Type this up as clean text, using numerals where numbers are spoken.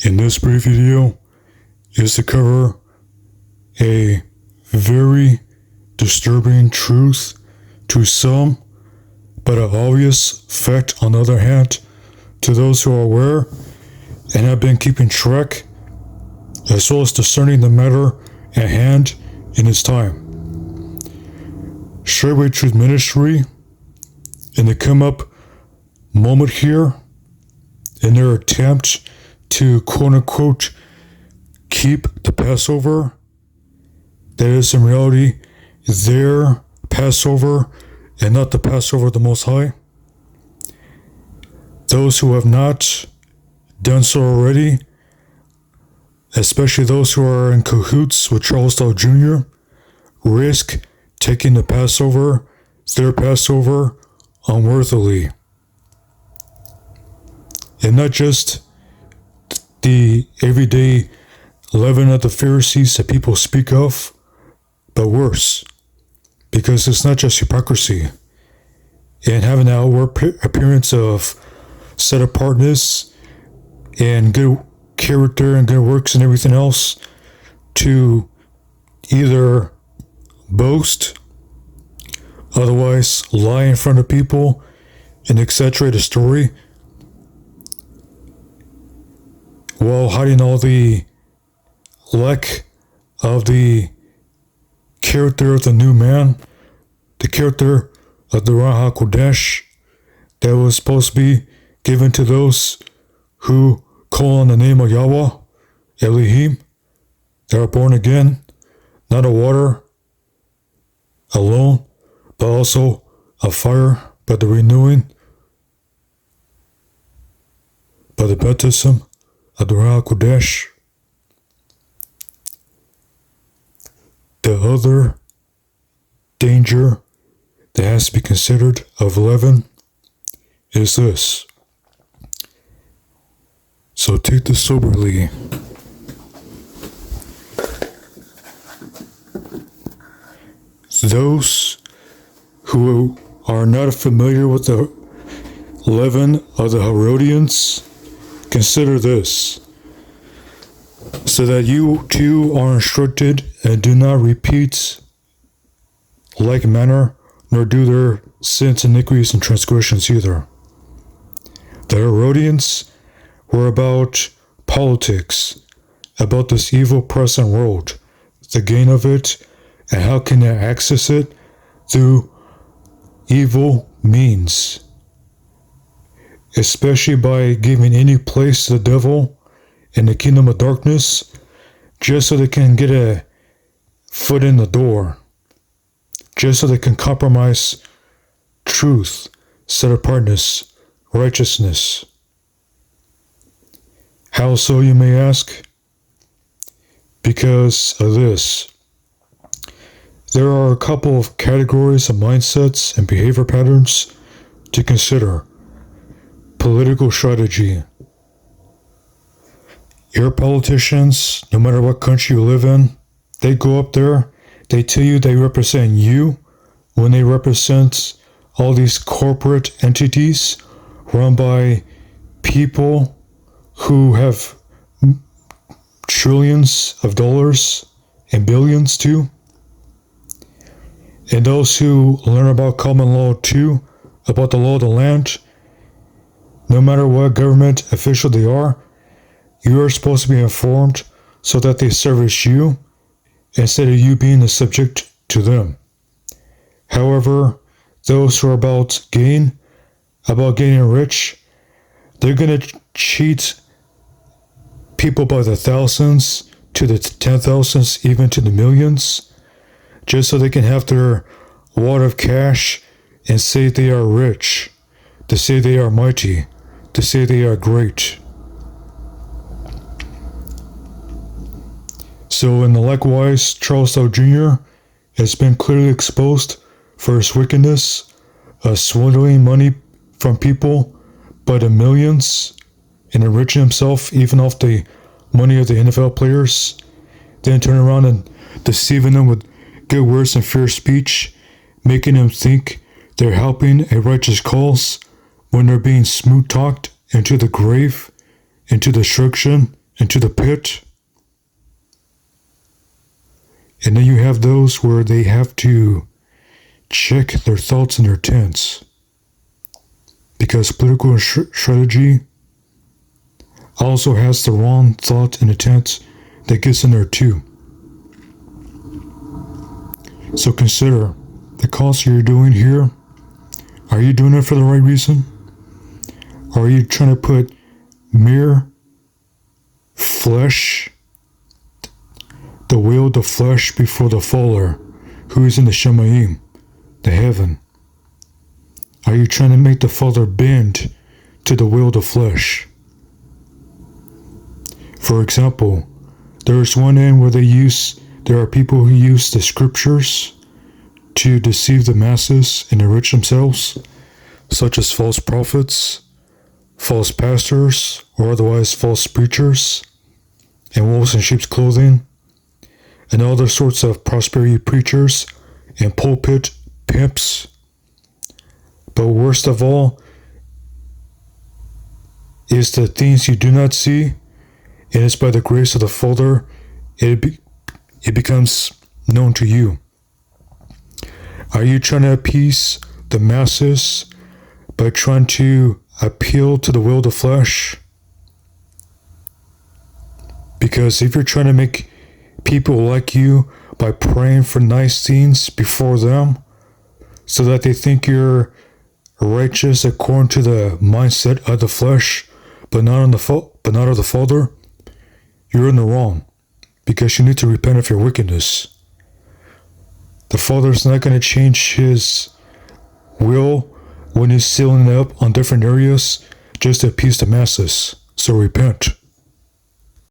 in this brief video is to cover a very disturbing truth to some, but an obvious fact on the other hand to those who are aware and have been keeping track, as well as discerning the matter at hand in its time. Straightway Truth Ministry, in the come up moment here, in their attempt to quote unquote keep the Passover, that is in reality their Passover and not the Passover of the Most High. Those who have not done so already, especially those who are in cahoots with Charles Dahl Jr., risk taking the Passover, their Passover, unworthily. And not just the everyday leaven of the Pharisees that people speak of, but worse. Because it's not just hypocrisy and having an outward appearance of set apartness and good character and good works and everything else, to either boast, otherwise lie in front of people and exaggerate a story while hiding all the lack of the character of the new man, the character of the Ruach HaKodesh that was supposed to be given to those who call on the name of Yahweh, Elohim, that are born again, not of water alone, but also of fire, by the renewing, by the baptism of the Ruach HaKodesh. The other danger that has to be considered of leaven is this. So take this soberly. Those who are not familiar with the leaven of the Herodians, consider this, so that you too are instructed and do not repeat like manner, nor do their sins, iniquities, and transgressions either. The Herodians were about politics, about this evil present world, the gain of it, and how can they access it through evil means, especially by giving any place to the devil in the kingdom of darkness, just so they can get a foot in the door, just so they can compromise truth, set apartness, righteousness. How so, you may ask? Because of this. There are a couple of categories of mindsets and behavior patterns to consider. Political strategy. Your politicians, no matter what country you live in, they go up there, they tell you they represent you when they represent all these corporate entities run by people who have trillions of dollars and billions too. And those who learn about common law too, about the law of the land, no matter what government official they are, you are supposed to be informed so that they service you instead of you being the subject to them. However, those who are about gain, about getting rich, they're going to cheat people by the thousands, to the 10,000s, even to the millions, just so they can have their wad of cash and say they are rich, to say they are mighty, to say they are great. So in the likewise, Charles Dahl Jr. has been clearly exposed for his wickedness of swindling money from people by the millions and enriching himself even off the money of the NFL players, then turn around and deceiving them with good words and fair speech, making them think they're helping a righteous cause when they're being smooth-talked into the grave into destruction, into the pit. And then you have those where they have to check their thoughts and their intents. Because political strategy also has the wrong thought and intent that gets in there too. So consider the cause you're doing here. Are you doing it for the right reason? Or are you trying to put mere flesh, the will of the flesh before the Father, who is in the Shemayim, the heaven? Are you trying to make the Father bend to the will of the flesh? For example, there is one end where there are people who use the scriptures to deceive the masses and enrich themselves, such as false prophets, false pastors, or otherwise false preachers, and wolves in sheep's clothing, and other sorts of prosperity preachers and pulpit pimps. But worst of all is the things you do not see, and it's by the grace of the Father it becomes known to you. Are you trying to appease the masses by trying to appeal to the will of the flesh? Because if you're trying to make people like you by praying for nice things before them so that they think you're righteous according to the mindset of the flesh, but not of the Father, you're in the wrong, because you need to repent of your wickedness. The Father's not going to change His will when He's sealing up on different areas just to appease the masses. So repent.